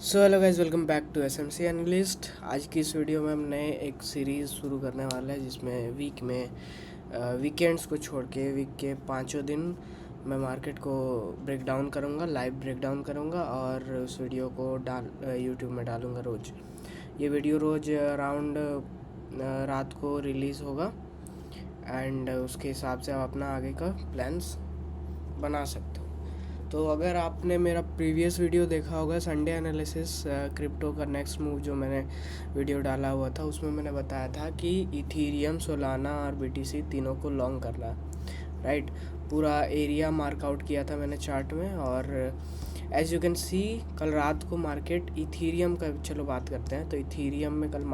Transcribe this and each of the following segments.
So hello guys, welcome back to SMC analyst. आज की इस वीडियो में हमने एक सीरीज़ शुरू करने वाला है जिसमें वीकेंड्स को छोड़ के वीक के पाँचों दिन मैं मार्केट को ब्रेक डाउन करूँगा, लाइव ब्रेक डाउन करूँगा और उस वीडियो को यूट्यूब में डालूँगा रोज़। ये वीडियो रोज़ अराउंड रात को रिलीज़ होगा एंड उसके हिसाब से आप अपना आगे का प्लान्स बना सकते हो। तो अगर आपने मेरा प्रीवियस वीडियो देखा होगा संडे एनालिसिस क्रिप्टो का नेक्स्ट मूव जो मैंने वीडियो डाला हुआ था, उसमें मैंने बताया था कि इथीरियम, सोलाना और बीटीसी तीनों को लॉन्ग करना है, राइट। पूरा एरिया मार्कआउट किया था मैंने चार्ट में और एज यू कैन सी कल रात को मार्केट इथीरियम का, चलो बात करते हैं। तो इथीरियम में कल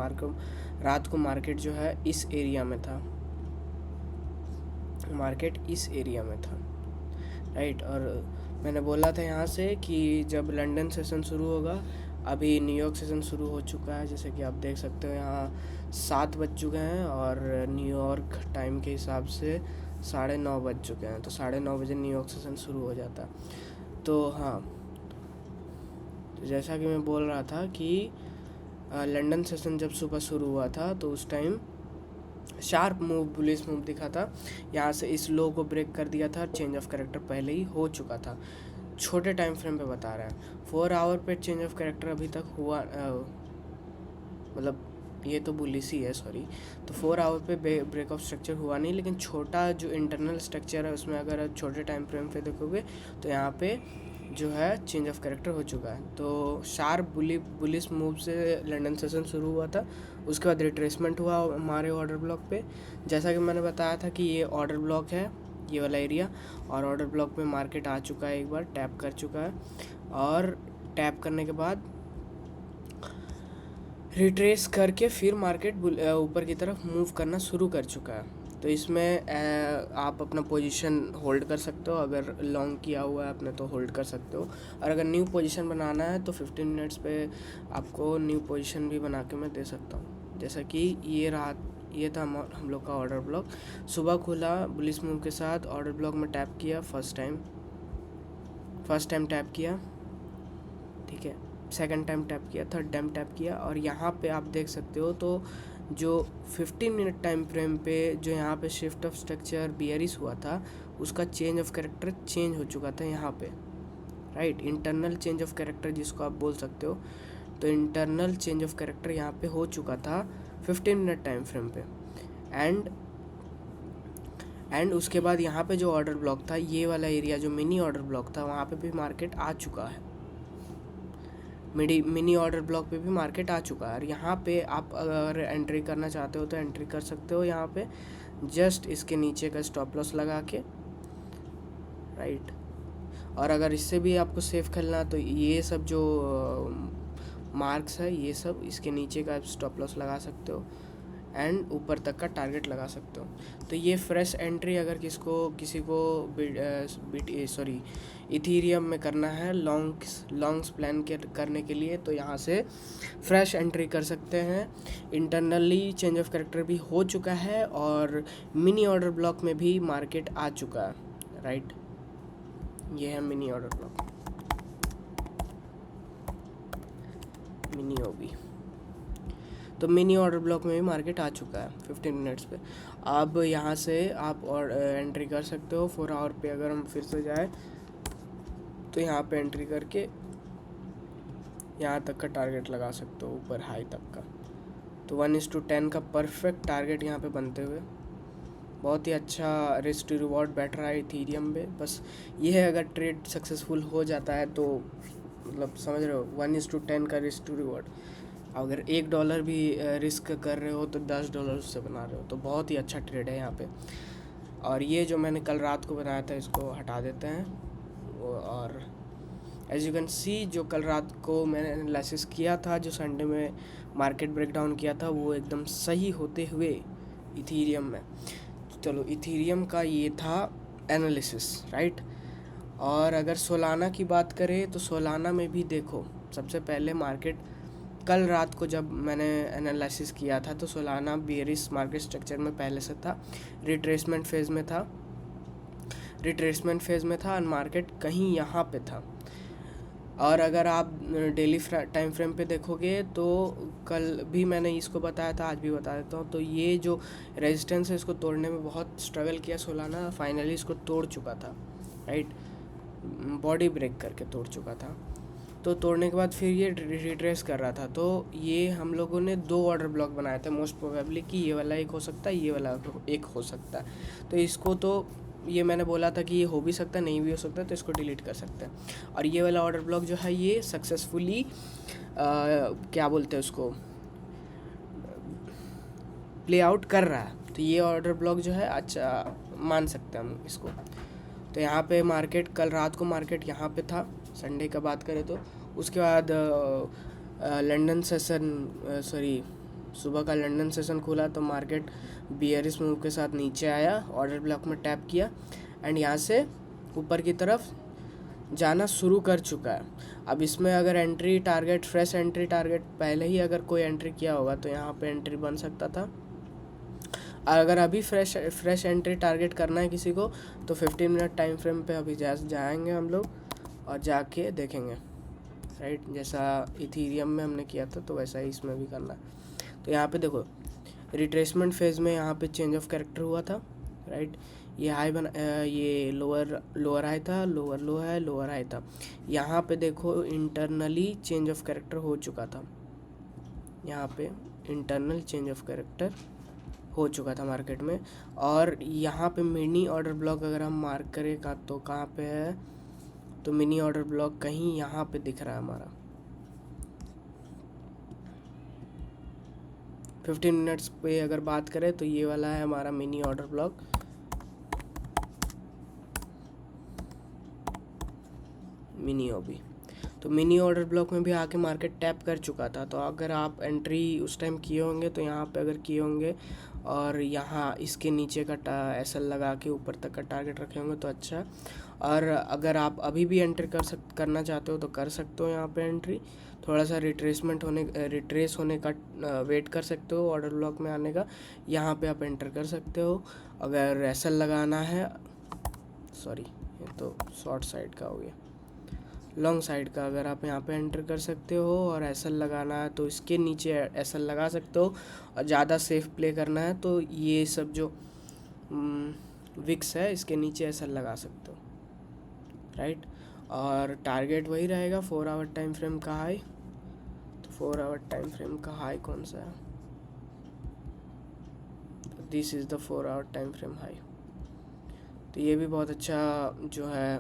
रात को मार्केट जो है इस एरिया में था, मार्केट इस एरिया में था, राइट। और मैंने बोला था यहाँ से कि जब लंदन सेशन शुरू होगा, अभी न्यूयॉर्क सेशन शुरू हो चुका है, जैसे कि आप देख सकते हो यहाँ 7 बज चुके हैं और न्यूयॉर्क टाइम के हिसाब से 9:30 बज चुके हैं। तो 9:30 बजे न्यूयॉर्क सेशन शुरू हो जाता है। तो हाँ, तो जैसा कि मैं बोल रहा था कि लंदन सेशन जब सुबह शुरू हुआ था तो उस time sharp move, bullish move दिखा था। यहाँ से इस लो को ब्रेक कर दिया था, चेंज ऑफ कैरेक्टर पहले ही हो चुका था। छोटे टाइम फ्रेम पे बता रहा है, 4 आवर पे चेंज ऑफ कैरेक्टर अभी तक हुआ, मतलब ये तो बुलिश ही है, सॉरी। तो 4 आवर पे ब्रेक ऑफ स्ट्रक्चर हुआ नहीं, लेकिन छोटा जो इंटरनल स्ट्रक्चर है उसमें अगर आप छोटे टाइम फ्रेम पे देखोगे तो यहाँ पे जो है चेंज ऑफ कैरेक्टर हो चुका है। तो शार्प बुलिश मूव से लंदन सेशन शुरू हुआ था, उसके बाद रिट्रेसमेंट हुआ हमारे ऑर्डर ब्लॉक पे। जैसा कि मैंने बताया था कि ये ऑर्डर ब्लॉक है, ये वाला एरिया, और ऑर्डर ब्लॉक में मार्केट आ चुका है, एक बार टैप कर चुका है और टैप करने के बाद रिट्रेस करके फिर मार्केट ऊपर की तरफ मूव करना शुरू कर चुका है। तो इसमें आप अपना पोजीशन होल्ड कर सकते हो, अगर लॉन्ग किया हुआ है आपने तो होल्ड कर सकते हो, और अगर न्यू पोजीशन बनाना है तो 15 मिनट्स पे आपको न्यू पोजीशन भी बना के मैं दे सकता हूँ। जैसा कि ये था हम लोग का ऑर्डर ब्लॉक। सुबह खुला बुलिश मूव के साथ, ऑर्डर ब्लॉक में टैप किया फर्स्ट टाइम टैप किया, ठीक है, सेकंड टाइम टैप किया, थर्ड टाइम टैप किया, और यहाँ पे आप देख सकते हो तो जो 15 मिनट टाइम फ्रेम पे जो यहाँ पे शिफ्ट ऑफ स्ट्रक्चर बियरिश हुआ था, उसका चेंज ऑफ कैरेक्टर चेंज हो चुका था यहाँ पे, right. Internal change of character जिसको आप बोल सकते हो, तो इंटरनल चेंज ऑफ कैरेक्टर यहाँ पे हो चुका था 15 मिनट टाइम फ्रेम पे। एंड उसके बाद यहाँ पे जो ऑर्डर ब्लॉक था, ये वाला एरिया जो मिनी ऑर्डर ब्लॉक था, वहाँ पे भी मार्केट आ चुका है, मिनी ऑर्डर ब्लॉक पे भी मार्केट आ चुका है। और यहाँ पे आप अगर एंट्री करना चाहते हो तो एंट्री कर सकते हो, यहाँ पे जस्ट इसके नीचे का स्टॉप लॉस लगा के, राइट। और अगर इससे भी आपको सेफ खेलना तो ये सब जो मार्क्स है, ये सब इसके नीचे का स्टॉप लॉस लगा सकते हो एंड ऊपर तक का टारगेट लगा सकते हो। तो ये फ्रेश एंट्री अगर किसी को इथीरियम में करना है लॉन्ग्स प्लान करने के लिए, तो यहाँ से फ्रेश एंट्री कर सकते हैं। इंटरनली चेंज ऑफ कैरेक्टर भी हो चुका है और मिनी ऑर्डर ब्लॉक में भी मार्केट आ चुका है, राइट। ये है मिनी ऑर्डर ब्लॉक, मिनी ओबी। तो मिनी ऑर्डर ब्लॉक में भी मार्केट आ चुका है 15 मिनट्स पे। अब यहाँ से आप और एंट्री कर सकते हो 4 आवर पे। अगर हम फिर से जाए तो यहाँ पे एंट्री करके यहाँ तक का टारगेट लगा सकते हो, ऊपर हाई तक का। तो 1:10 का परफेक्ट टारगेट यहाँ पे बनते हुए बहुत ही अच्छा रिस्क टू रिवॉर्ड बैठ रहा है इथीरियम में। बस ये है, अगर ट्रेड सक्सेसफुल हो जाता है तो मतलब समझ रहे हो, 1:10 का रिस्क टू रिवॉर्ड। अगर $1 भी रिस्क कर रहे हो तो $10 उससे बना रहे हो, तो बहुत ही अच्छा ट्रेड है यहाँ पे। और ये जो मैंने कल रात को बनाया था इसको हटा देते हैं। और एज यू कैन सी जो कल रात को मैंने एनालिसिस किया था, जो संडे में मार्केट ब्रेकडाउन किया था, वो एकदम सही होते हुए इथीरियम में। चलो, इथीरियम का ये था एनालिसिस, राइट। और अगर सोलाना की बात करें तो सोलाना में भी देखो, सबसे पहले मार्केट कल रात को जब मैंने एनालिसिस किया था तो सोलाना बियरिश मार्केट स्ट्रक्चर में पहले से था, रिट्रेसमेंट फेज़ में था और मार्केट कहीं यहाँ पे था। और अगर आप डेली टाइम फ्रेम पे देखोगे तो कल भी मैंने इसको बताया था, आज भी बता देता हूँ। तो ये जो रेजिस्टेंस है इसको तोड़ने में बहुत स्ट्रगल किया सोलाना, फाइनली इसको तोड़ चुका था, राइट, बॉडी ब्रेक करके तोड़ चुका था। तो तोड़ने के बाद फिर ये रिट्रेस कर रहा था। तो ये हम लोगों ने 2 ऑर्डर ब्लॉक बनाए थे मोस्ट प्रोबेबली कि ये वाला एक हो सकता है, ये वाला एक हो सकता है। तो इसको तो ये मैंने बोला था कि ये हो भी सकता है, नहीं भी हो सकता, तो इसको डिलीट कर सकते हैं। और ये वाला ऑर्डर ब्लॉक जो है ये सक्सेसफुली क्या बोलते हैं उसको, प्ले आउट कर रहा है। तो ये ऑर्डर ब्लॉक जो है अच्छा मान सकते हैं हम इसको। तो यहाँ पे मार्केट, कल रात को मार्केट यहाँ पे था, संडे का बात करें तो। उसके बाद लंदन सेशन, सॉरी, सुबह का लंदन सेशन खुला तो मार्केट बियरिश मूव के साथ नीचे आया, ऑर्डर ब्लॉक में टैप किया एंड यहाँ से ऊपर की तरफ जाना शुरू कर चुका है। अब इसमें अगर entry target, fresh entry target पहले ही अगर कोई एंट्री किया होगा तो यहाँ पे एंट्री बन सकता था। अगर अभी फ्रेश एंट्री टारगेट करना है किसी को तो 15 मिनट टाइम फ्रेम पे अभी जाएंगे हम लोग और जाके देखेंगे, राइट। जैसा इथीरियम में हमने किया था तो वैसा ही इसमें भी करना है। तो यहाँ पे देखो रिट्रेसमेंट फेज़ में यहाँ पे चेंज ऑफ कैरेक्टर हुआ था, राइट। ये हाई ये लोअर हाई था, लोअर लो है, लोअर हाई था। यहाँ पे देखो इंटरनली चेंज ऑफ कैरेक्टर हो चुका था, यहाँ पे इंटरनल चेंज ऑफ कैरेक्टर हो चुका था मार्केट में। और यहाँ पे मिनी ऑर्डर ब्लॉक अगर हम मार्क करें का तो कहाँ पे है, तो मिनी ऑर्डर ब्लॉक कहीं यहाँ पे दिख रहा है हमारा। 15 मिनट्स पे अगर बात करें तो ये वाला है हमारा मिनी ऑर्डर ब्लॉक, मिनी ओबी। तो मिनी ऑर्डर ब्लॉक में भी आके मार्केट टैप कर चुका था। तो अगर आप एंट्री उस टाइम किए होंगे तो यहाँ पे अगर किए होंगे और यहाँ इसके नीचे का एसएल लगा के ऊपर तक का टारगेट रखे होंगे तो अच्छा। और अगर आप अभी भी एंट्री करना चाहते हो तो कर सकते हो यहाँ पे एंट्री। थोड़ा सा रिट्रेस होने का वेट कर सकते हो ऑर्डर ब्लॉक में आने का, यहाँ पे आप एंटर कर सकते हो। अगर एसएल लगाना है, सॉरी ये तो शॉर्ट साइड का हो गया, लॉन्ग साइड का अगर आप यहाँ पे एंटर कर सकते हो और एसएल लगाना है तो इसके नीचे एसएल लगा सकते हो। और ज़्यादा सेफ प्ले करना है तो ये सब जो विक्स है इसके नीचे एसएल लगा सकते हो, राइट। और टारगेट वही रहेगा 4 आवर टाइम फ्रेम का हाई। तो 4 आवर टाइम फ्रेम का हाई कौन सा है, this is the 4 hour time frame high. तो ये भी बहुत अच्छा जो है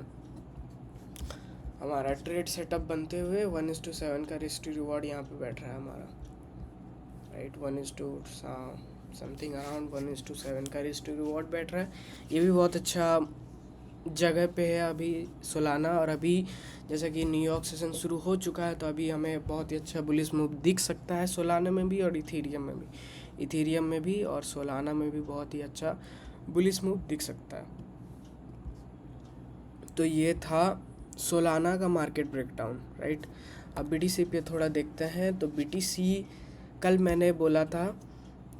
हमारा ट्रेड सेटअप बनते हुए 1:7 का रिस्क टू रिवॉर्ड यहाँ पे बैठ रहा है हमारा, राइट। 1:, समथिंग अराउंड 1:7 का रिस्क टू रिवॉर्ड बैठ रहा है। ये भी बहुत अच्छा जगह पे है अभी सोलाना। और अभी जैसा कि न्यूयॉर्क सेशन शुरू हो चुका है तो अभी हमें बहुत ही अच्छा बुलिश मूव दिख सकता है सोलाना में भी और इथेरियम में भी और सोलाना में भी बहुत ही अच्छा बुलिश मूव दिख सकता है। तो ये था सोलाना का मार्केट ब्रेकडाउन, राइट। अब बीटीसी पे थोड़ा देखते हैं। तो बीटीसी कल मैंने बोला था,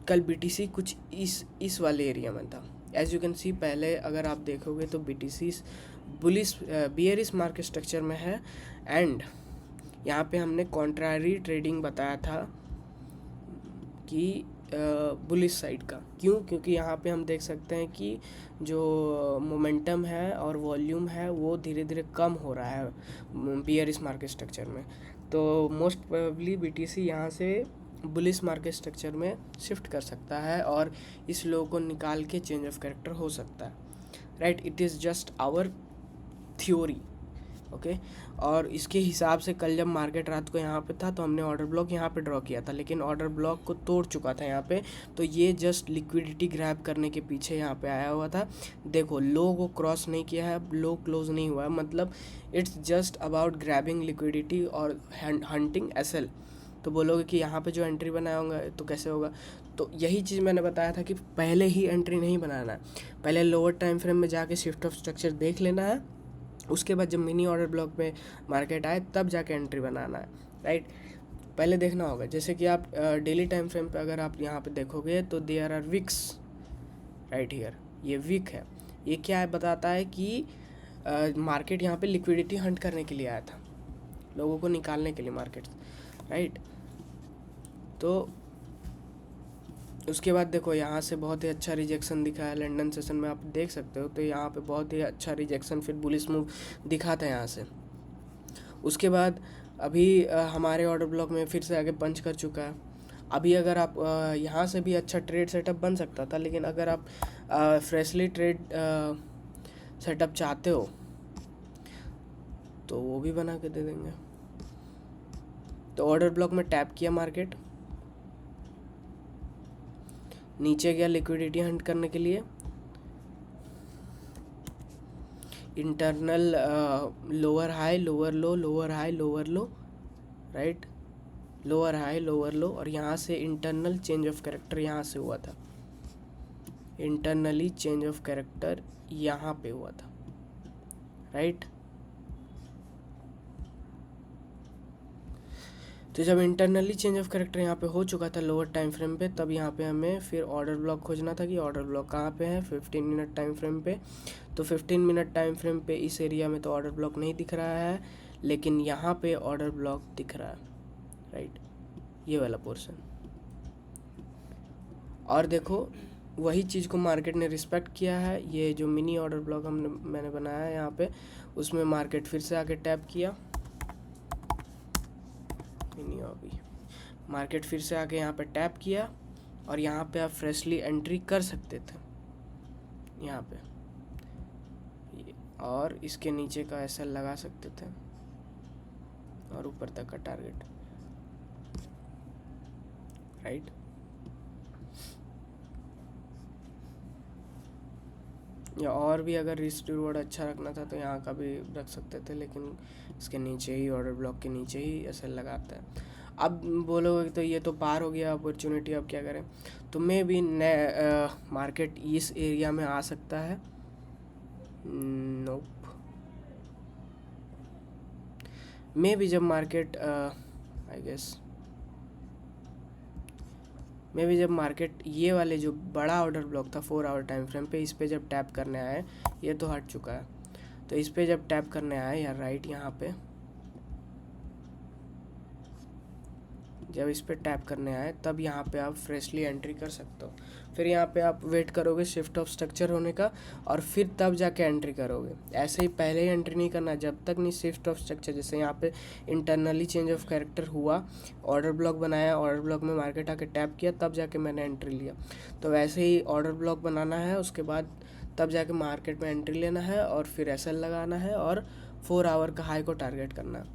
कल बीटीसी कुछ इस वाले एरिया में था। एज यू कैन सी पहले अगर आप देखोगे तो BTC bullish bearish market structure में है। एंड यहाँ पे हमने कॉन्ट्रारी ट्रेडिंग बताया था कि बुलिश साइड का, क्योंकि यहाँ पे हम देख सकते हैं कि जो मोमेंटम है और वॉल्यूम है वो धीरे धीरे कम हो रहा है बियरिश मार्केट स्ट्रक्चर में। तो मोस्ट प्रोबेबली बीटीसी यहाँ से बुलिश मार्केट स्ट्रक्चर में शिफ्ट कर सकता है और इस लो को निकाल के चेंज ऑफ कैरेक्टर हो सकता है, right. It is just our theory, okay. और इसके हिसाब से कल जब मार्केट रात को यहाँ पे था तो हमने ऑर्डर ब्लॉक यहाँ पे ड्रॉ किया था, लेकिन ऑर्डर ब्लॉक को तोड़ चुका था यहाँ पे। तो ये जस्ट लिक्विडिटी ग्रैब करने के पीछे यहाँ पे आया हुआ था। देखो लो को क्रॉस नहीं किया है, लो क्लोज नहीं हुआ है, मतलब it's just about grabbing liquidity और हंटिंग एसएल। तो बोलोगे कि यहाँ पे जो एंट्री बनाया होगा तो कैसे होगा, तो यही चीज़ मैंने बताया था कि पहले ही एंट्री नहीं बनाना है, पहले लोअर टाइम फ्रेम में जाके शिफ्ट ऑफ स्ट्रक्चर देख लेना है। उसके बाद जब मिनी ऑर्डर ब्लॉक पे मार्केट आए तब जाके एंट्री बनाना है, राइट। पहले देखना होगा, जैसे कि आप डेली टाइम फ्रेम पे अगर आप यहाँ पे देखोगे तो there are wicks right here, ये विक है। ये क्या है बताता है कि मार्केट यहाँ पे लिक्विडिटी हंट करने के लिए आया था, लोगों को निकालने के लिए मार्केट, राइट। तो उसके बाद देखो यहाँ से बहुत ही अच्छा रिजेक्शन दिखा है लंदन सेशन में, आप देख सकते हो। तो यहाँ पे बहुत ही अच्छा रिजेक्शन फिर बुलिश मूव दिखा था यहाँ से। उसके बाद अभी हमारे ऑर्डर ब्लॉक में फिर से आगे पंच कर चुका है। अभी अगर आप यहाँ से भी अच्छा ट्रेड सेटअप बन सकता था, लेकिन अगर आप फ्रेशली ट्रेड सेटअप चाहते हो तो वो भी बना के दे देंगे। तो ऑर्डर ब्लॉक में टैप किया मार्केट, नीचे गया लिक्विडिटी हंट करने के लिए, इंटरनल लोअर हाई लोअर लो, लोअर हाई लोअर लो, राइट, लोअर हाई लोअर लो। और यहाँ से इंटरनल चेंज ऑफ कैरेक्टर यहाँ से हुआ था, इंटरनली चेंज ऑफ कैरेक्टर यहाँ पे हुआ था, राइट। तो जब इंटरनली चेंज ऑफ कैरेक्टर यहाँ पे हो चुका था लोअर टाइम फ्रेम पे, तब यहाँ पे हमें फिर ऑर्डर ब्लॉक खोजना था कि ऑर्डर ब्लॉक कहाँ पे है, 15 मिनट टाइम फ्रेम पे। तो 15 मिनट टाइम फ्रेम पे इस एरिया में तो ऑर्डर ब्लॉक नहीं दिख रहा है, लेकिन यहाँ पे ऑर्डर ब्लॉक दिख रहा है, राइट, ये वाला पोर्शन। और देखो वही चीज़ को मार्केट ने रिस्पेक्ट किया है। ये जो मिनी ऑर्डर ब्लॉक मैंने बनाया है यहाँ पे, उसमें मार्केट फिर से आके टैप किया, नहीं अभी मार्केट फिर से आके यहाँ पे टैप किया, और यहाँ पे आप फ्रेशली एंट्री कर सकते थे यहाँ पे, और इसके नीचे का ऐसा लगा सकते थे और ऊपर तक का टारगेट, राइट। या और भी अगर रिस्क रिवॉर्ड अच्छा रखना था तो यहाँ का भी रख सकते थे, लेकिन इसके नीचे ही ऑर्डर ब्लॉक के नीचे ही ऐसा लगाता है। अब बोलोगे तो ये तो पार हो गया अपॉर्चुनिटी, अब क्या करें। तो मे भी मार्केट इस एरिया में आ सकता है, नोप। मे भी जब मार्केट आई गेस मे भी जब मार्केट ये वाले जो बड़ा ऑर्डर ब्लॉक था 4 आवर टाइम फ्रेम पे, इस पे जब टैप करने आए, ये तो हट चुका है, तो इस पे जब टैप करने आए या राइट यहाँ पे जब इस पे टैप करने आए, तब यहाँ पे आप फ्रेशली एंट्री कर सकते हो। फिर यहाँ पे आप वेट करोगे शिफ्ट ऑफ स्ट्रक्चर होने का, और फिर तब जाके एंट्री करोगे। ऐसे ही पहले ही एंट्री नहीं करना जब तक नहीं शिफ्ट ऑफ स्ट्रक्चर, जैसे यहाँ पे इंटरनली चेंज ऑफ कैरेक्टर हुआ, ऑर्डर ब्लॉक बनाया, ऑर्डर ब्लॉक में मार्केट आके टैप किया, तब जाके मैंने एंट्री लिया। तो वैसे ही ऑर्डर ब्लॉक बनाना है, उसके बाद तब जाके मार्केट में एंट्री लेना है, और फिर एसएल लगाना है, और 4 आवर का हाई को टारगेट करना है।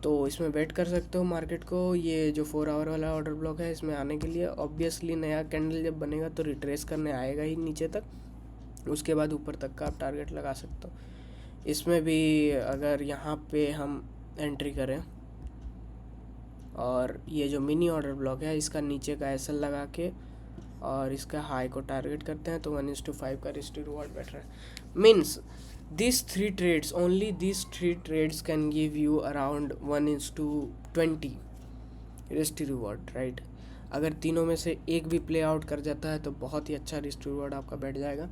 तो इसमें वेट कर सकते हो मार्केट को। ये जो 4 आवर वाला ऑर्डर ब्लॉक है, इसमें आने के लिए ऑब्वियसली नया कैंडल जब बनेगा तो रिट्रेस करने आएगा ही नीचे तक, उसके बाद ऊपर तक का आप टारगेट लगा सकते हो। इसमें भी अगर यहाँ पे हम एंट्री करें और ये जो मिनी ऑर्डर ब्लॉक है इसका नीचे का एसएल लगा के और इसका हाई को टारगेट करते हैं, तो 1:5 का रिस्क टू रिवॉर्ड बेटर है। Means these 3 trades, only these 3 trades can give you around 1:20 risk to reward, right। अगर तीनों में से एक भी प्ले आउट कर जाता है तो बहुत ही अच्छा रिस्क टू रिवॉर्ड आपका बैठ जाएगा।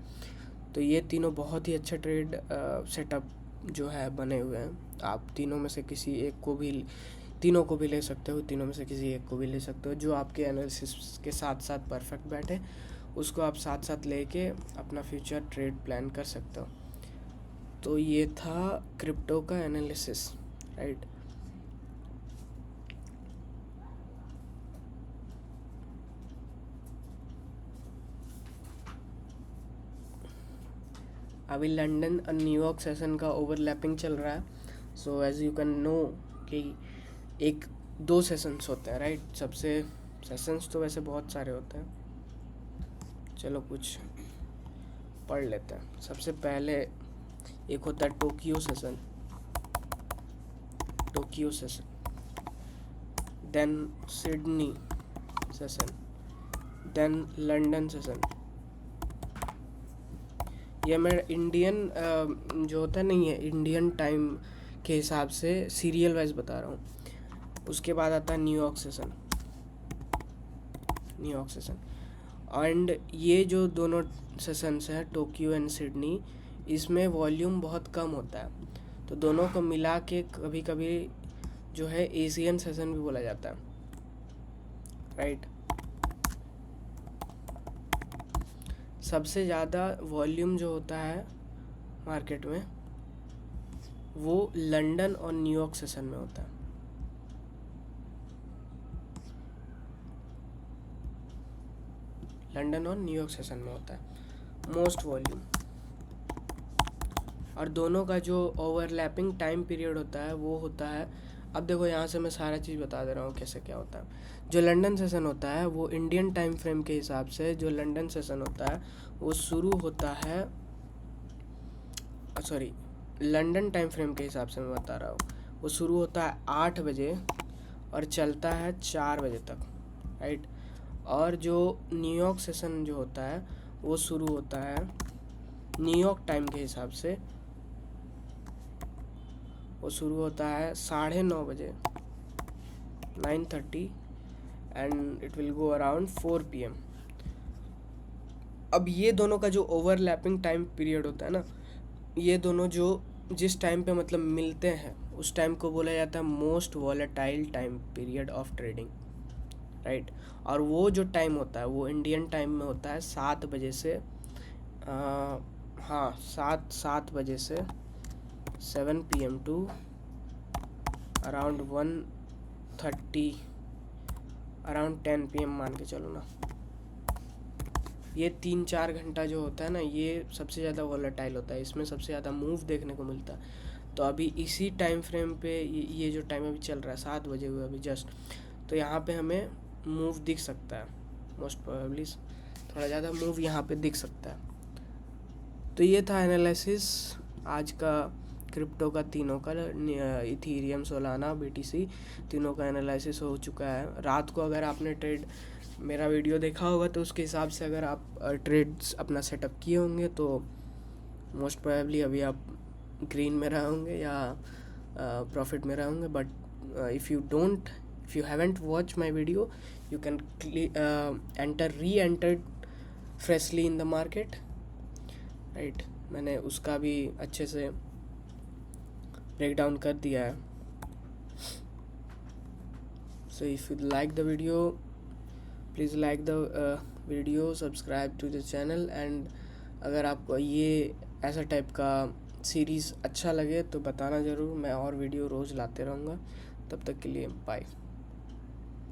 तो ये तीनों बहुत ही अच्छे ट्रेड सेटअप जो है बने हुए हैं। आप तीनों में से किसी एक को भी, तीनों को भी ले सकते हो, तीनों में से किसी एक को भी ले सकते हो, जो आपके एनालिसिस के साथ साथ परफेक्ट बैठे, उसको आप साथ साथ लेके अपना फ्यूचर ट्रेड प्लान कर सकते हो। तो ये था क्रिप्टो का एनालिसिस, राइट। अभी लंदन और न्यूयॉर्क सेशन का ओवरलैपिंग चल रहा है। So as you can know कि 1-2 सेशंस होते हैं, राइट। सबसे सेशंस तो वैसे बहुत सारे होते हैं, चलो कुछ पढ़ लेते हैं। सबसे पहले एक होता है Tokyo session, then Sydney session, then London session. ये मैं इंडियन जो होता नहीं है, इंडियन टाइम के हिसाब से सीरियल वाइज बता रहा हूँ। उसके बाद आता है न्यूयॉर्क सेशन, एंड ये जो दोनों सेशंस हैं टोक्यो एंड सिडनी, इसमें वॉल्यूम बहुत कम होता है। तो दोनों को मिला के कभी कभी जो है एशियन सेशन भी बोला जाता है, राइट। सबसे ज़्यादा वॉल्यूम जो होता है मार्केट में वो लंदन और न्यूयॉर्क सेशन में होता है। लंदन और न्यूयॉर्क सेशन में होता है मोस्ट वॉल्यूम। और दोनों का जो ओवरलैपिंग टाइम पीरियड होता है वो होता है, अब देखो यहाँ से मैं सारा चीज़ बता दे रहा हूँ कैसे क्या होता है। जो लंदन सेशन होता है वो इंडियन टाइम फ्रेम के हिसाब से, जो लंदन सेशन होता है वो शुरू होता है, सॉरी लंदन टाइम फ्रेम के हिसाब से मैं बता रहा हूँ, वो शुरू होता है 8 बजे और चलता है 4 बजे तक, राइट। और जो न्यूयॉर्क सेशन जो होता है वो शुरू होता है न्यूयॉर्क टाइम के हिसाब से, वो शुरू होता है 9:30 बजे 9:30 and it will go around 4 PM। अब ये दोनों का जो ओवरलैपिंग टाइम पीरियड होता है ना, ये दोनों जो जिस टाइम पे मतलब मिलते हैं उस टाइम को बोला जाता है most volatile time period of trading, right. और वो जो टाइम होता है वो इंडियन टाइम में होता है 7 बजे से हाँ 7 बजे से 7 PM to around 1:30 around 10 PM मान के चलो ना। ये 3-4 घंटा जो होता है ना, ये सबसे ज़्यादा वॉलेटाइल होता है, इसमें सबसे ज़्यादा मूव देखने को मिलता है। तो अभी इसी टाइम फ्रेम पे ये जो टाइम अभी चल रहा है 7 बजे हुए अभी जस्ट, तो यहाँ पे हमें मूव दिख सकता है, मोस्ट प्रोबेबली थोड़ा ज़्यादा मूव यहाँ पे दिख सकता है। तो ये था एनालिसिस आज का क्रिप्टो का, तीनों का, इथीरियम, सोलाना, BTC, तीनों का एनालिसिस हो चुका है। रात को अगर आपने ट्रेड मेरा वीडियो देखा होगा तो उसके हिसाब से अगर आप ट्रेड्स अपना सेटअप किए होंगे तो मोस्ट प्रोबेबली अभी आप ग्रीन में रहे होंगे या प्रॉफिट में रहे होंगे। But if you haven't watch my video you can re-enter freshly in the market, right. मैंने उसका भी अच्छे से ब्रेक डाउन कर दिया है। So if you like the video please like the video, subscribe to the channel, and अगर आपको ये ऐसा टाइप का सीरीज़ अच्छा लगे तो बताना ज़रूर, मैं और वीडियो रोज़ लाते रहूँगा। तब तक के लिए बाय।